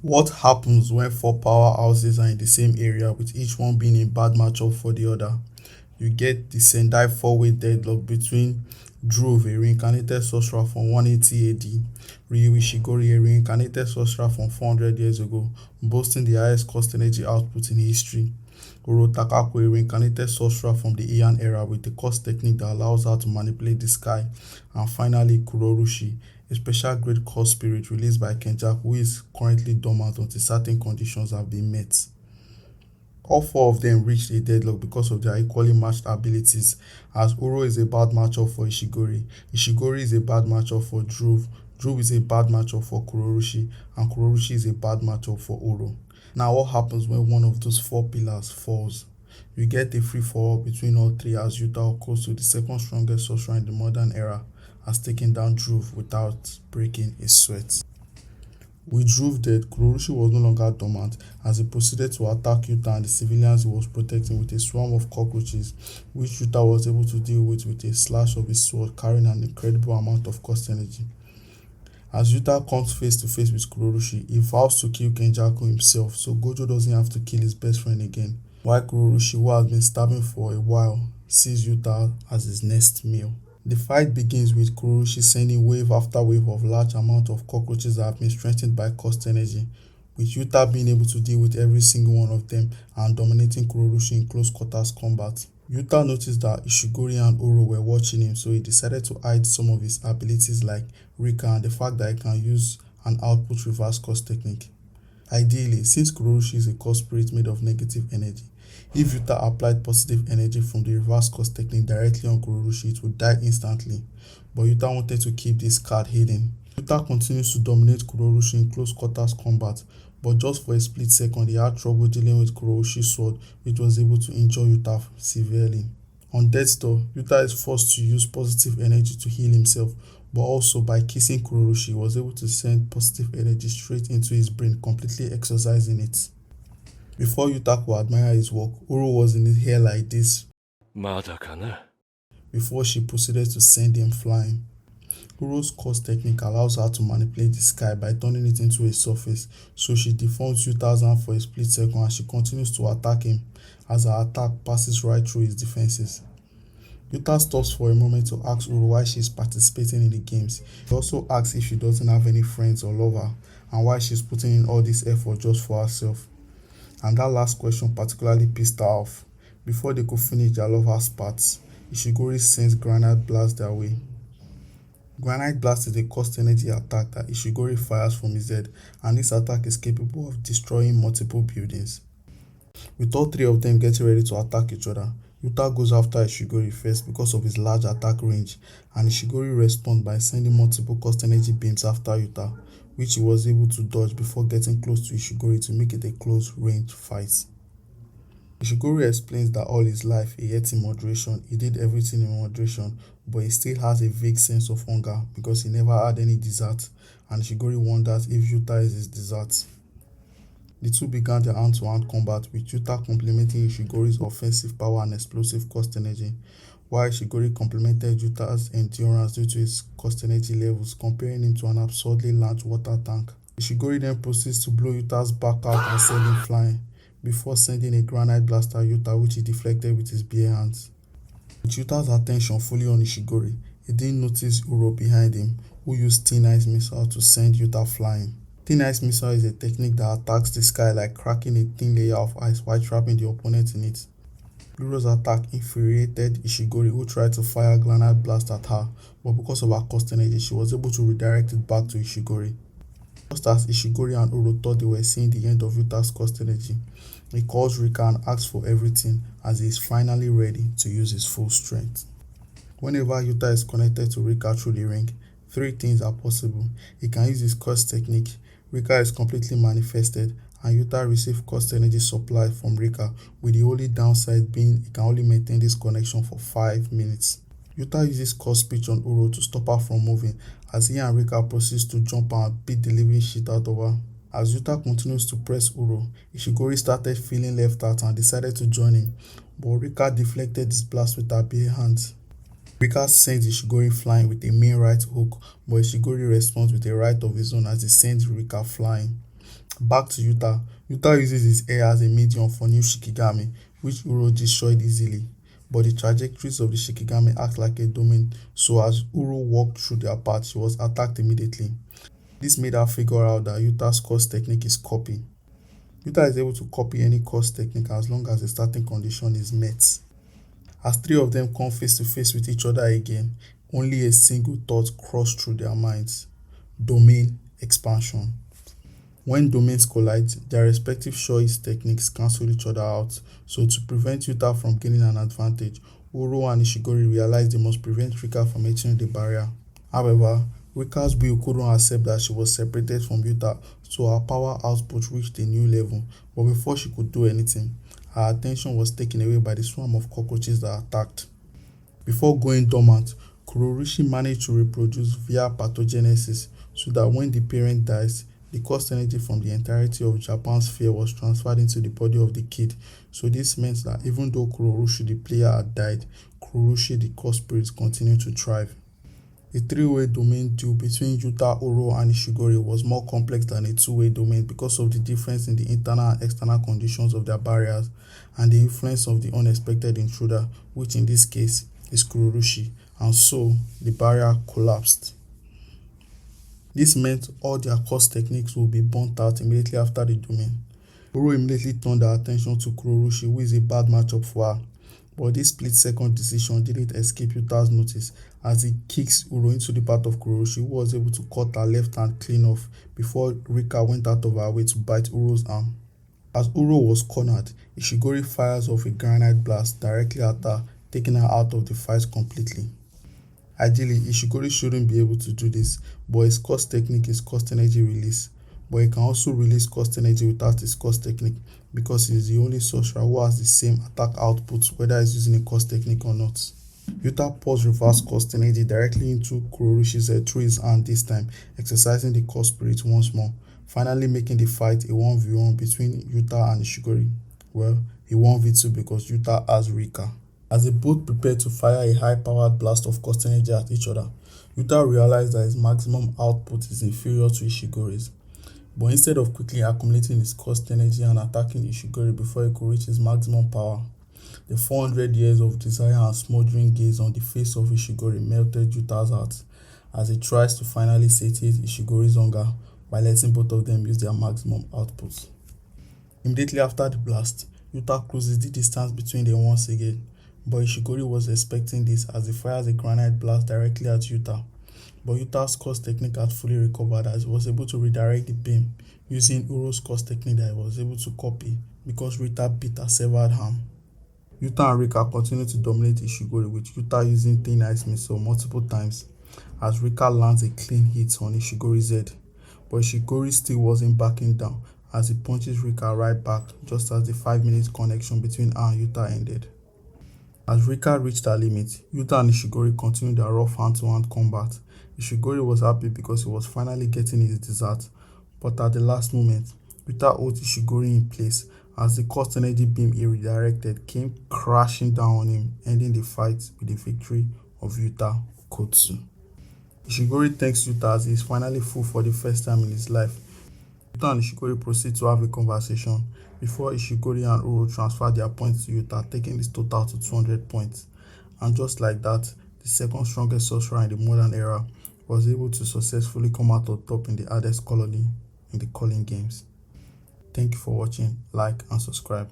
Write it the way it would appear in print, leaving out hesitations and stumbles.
What happens when four powerhouses are in the same area with each one being a bad matchup for the other? You get the Sendai four-way deadlock between Dhruv, a reincarnated sorcerer from 180 AD, Ryu Ishigori, a reincarnated sorcerer from 400 years ago, boasting the highest cost energy output in history. Urotakaku, a reincarnated sorcerer from the Heian era with a cost technique that allows her to manipulate the sky. And finally, Kurourushi, a special grade cost spirit released by Kenjaku who is currently dormant until certain conditions have been met. All four of them reached a deadlock because of their equally matched abilities, as Uro is a bad matchup for Ishigori, Ishigori is a bad matchup for Dhruv, Dhruv is a bad matchup for Kurourushi, and Kurourushi is a bad matchup for Uro. Now what happens when one of those four pillars falls? You get a free-for-all between all three as Yuta Okosu, the second strongest sorcerer in the modern era, has taken down Dhruv without breaking a sweat. With Dhruv dead, Kurourushi was no longer dormant as he proceeded to attack Yuta and the civilians he was protecting with a swarm of cockroaches, which Yuta was able to deal with a slash of his sword carrying an incredible amount of cost energy. As Yuta comes face to face with Kurourushi, he vows to kill Kenjaku himself so Gojo doesn't have to kill his best friend again, while Kurourushi, who has been starving for a while, sees Yuta as his next meal. The fight begins with Kurourushi sending wave after wave of large amount of cockroaches that have been strengthened by cost energy, with Yuta being able to deal with every single one of them and dominating Kurourushi in close quarters combat. Yuta noticed that Ishigori and Uro were watching him, so he decided to hide some of his abilities like Rika and the fact that he can use an output reverse cost technique. Ideally, since Kurourushi is a cost spirit made of negative energy, if Yuta applied positive energy from the reverse cost technique directly on Kurourushi, it would die instantly, but Yuta wanted to keep this card hidden. Yuta continues to dominate Kurourushi in close quarters combat, but just for a split second he had trouble dealing with Kurourushi's sword, which was able to injure Yuta severely. On death's door, Yuta is forced to use positive energy to heal himself, but also by kissing Kurourushi, he was able to send positive energy straight into his brain, completely exorcising it. Before Yuta could admire his work, Uro was in his hair like this before she proceeded to send him flying. Uro's cost technique allows her to manipulate the sky by turning it into a surface, so she deforms Yuta's hand for a split second and she continues to attack him as her attack passes right through his defenses. Yuta stops for a moment to ask Uro why she is participating in the games. He also asks if she doesn't have any friends or lover and why she's putting in all this effort just for herself. And that last question particularly pissed her off. Before they could finish their lovers' parts, Ishigori sends Granite Blast their way. Granite Blast is a cost energy attack that Ishigori fires from his head, and this attack is capable of destroying multiple buildings. With all three of them getting ready to attack each other, Yuta goes after Ishigori first because of his large attack range, and Ishigori responds by sending multiple cost energy beams after Yuta, which he was able to dodge before getting close to Ishigori to make it a close range fight. Ishigori explains that all his life he ate in moderation, he did everything in moderation, but he still has a vague sense of hunger because he never had any dessert, and Ishigori wonders if Yuta is his dessert. The two began their hand-to-hand combat, with Yuta complementing Ishigori's offensive power and explosive cost energy, while Ishigori complemented Yuta's endurance due to his cost energy levels, comparing him to an absurdly large water tank. Ishigori then proceeds to blow Yuta's back out and send him flying, before sending a granite blast at Yuta which he deflected with his bare hands. With Yuta's attention fully on Ishigori, he didn't notice Uro behind him, who used Thin Ice Missile to send Yuta flying. Thin Ice Missile is a technique that attacks the sky like cracking a thin layer of ice while trapping the opponent in it. Uro's attack infuriated Ishigori, who tried to fire a granite blast at her, but because of her cost energy she was able to redirect it back to Ishigori. Just as Ishigori and Uro thought they were seeing the end of Yuta's cost energy, he calls Rika and asks for everything as he is finally ready to use his full strength. Whenever Yuta is connected to Rika through the ring, three things are possible. He can use his cost technique, Rika is completely manifested, and Yuta receives cost energy supply from Rika, with the only downside being he can only maintain this connection for 5 minutes. Yuta uses cost speech on Uro to stop her from moving as he and Rika proceeds to jump and beat the living shit out of her. As Yuta continues to press Uro, Ishigori started feeling left out and decided to join him, but Rika deflected his blast with her bare hands. Rika sends Ishigori flying with a main right hook, but Ishigori responds with a right of his own as he sends Rika flying. Back to Yuta. Yuta uses his hair as a medium for new Shikigami, which Uro destroyed easily. But the trajectories of the Shikigami act like a domain, so as Uro walked through their path, she was attacked immediately. This made her figure out that Yuta's course technique is copy. Yuta is able to copy any course technique as long as the starting condition is met. As three of them come face to face with each other again, only a single thought crossed through their minds: domain expansion. When domains collide, their respective choice techniques cancel each other out, so to prevent Yuta from gaining an advantage, Uro and Ishigori realized they must prevent Rika from entering the barrier. However, Rika's will couldn't accept that she was separated from Yuta, so her power output reached a new level, but before she could do anything, her attention was taken away by the swarm of cockroaches that attacked. Before going dormant, Kurourushi managed to reproduce via pathogenesis so that when the parent dies, the cost energy from the entirety of Japan's sphere was transferred into the body of the kid. So this meant that even though Kurourushi the player had died, Kurourushi the core spirit continued to thrive. A three-way domain duel between Yuta, Uro, and Ishigori was more complex than a two-way domain because of the difference in the internal and external conditions of their barriers and the influence of the unexpected intruder, which in this case is Kurourushi, and so the barrier collapsed. This meant all their course techniques would be burnt out immediately after the domain. Uro immediately turned her attention to Kurourushi, who is a bad matchup for her. But this split-second decision didn't escape Yuta's notice as he kicks Uro into the path of Kurourushi, who was able to cut her left hand clean off before Rika went out of her way to bite Uro's arm. As Uro was cornered, Ishigori fires off a granite blast directly at her, taking her out of the fight completely. Ideally, Ishigori shouldn't be able to do this, but his course technique is cost energy release. But he can also release cost energy without his course technique because he is the only sorcerer who has the same attack output whether he's using a course technique or not. Yuta pours reverse cost energy directly into Kurourushi's head through his hand this time, exercising the core spirit once more, finally making the fight a 1v1 between Yuta and Ishigori. Well, a 1v2 because Yuta has Rika. As they both prepared to fire a high-powered blast of cost energy at each other, Yuta realized that his maximum output is inferior to Ishigori's. But instead of quickly accumulating his cost energy and attacking Ishigori before he could reach his maximum power, the 400 years of desire and smoldering gaze on the face of Ishigori melted Yuta's heart as he tries to finally satiate Ishigori's hunger by letting both of them use their maximum output. Immediately after the blast, Yuta closes the distance between them once again, but Ishigori was expecting this as he fires a granite blast directly at Yuta. But Yuta's course technique had fully recovered as he was able to redirect the beam using Uro's course technique that he was able to copy because Rika beat her severed arm. Yuta and Rika continued to dominate Ishigori with Yuta using Thin Ice Missile multiple times as Rika lands a clean hit on Ishigori's head. But Ishigori still wasn't backing down as he punches Rika right back just as the 5-minute connection between her and Yuta ended. As Rika reached her limit, Yuta and Ishigori continued their rough hand-to-hand combat. Ishigori was happy because he was finally getting his dessert, but at the last moment, Yuta holds Ishigori in place as the cost energy beam he redirected came crashing down on him, ending the fight with the victory of Yuta Kotsu. Ishigori thanks Yuta as he is finally full for the first time in his life. Yuta and Ishigori proceed to have a conversation before Ishigori and Uro transfer their points to Yuta, taking his total to 200 points. And just like that, the second strongest sorcerer in the modern era was able to successfully come out on top in the hardest colony in the calling games. Thank you for watching, like and subscribe.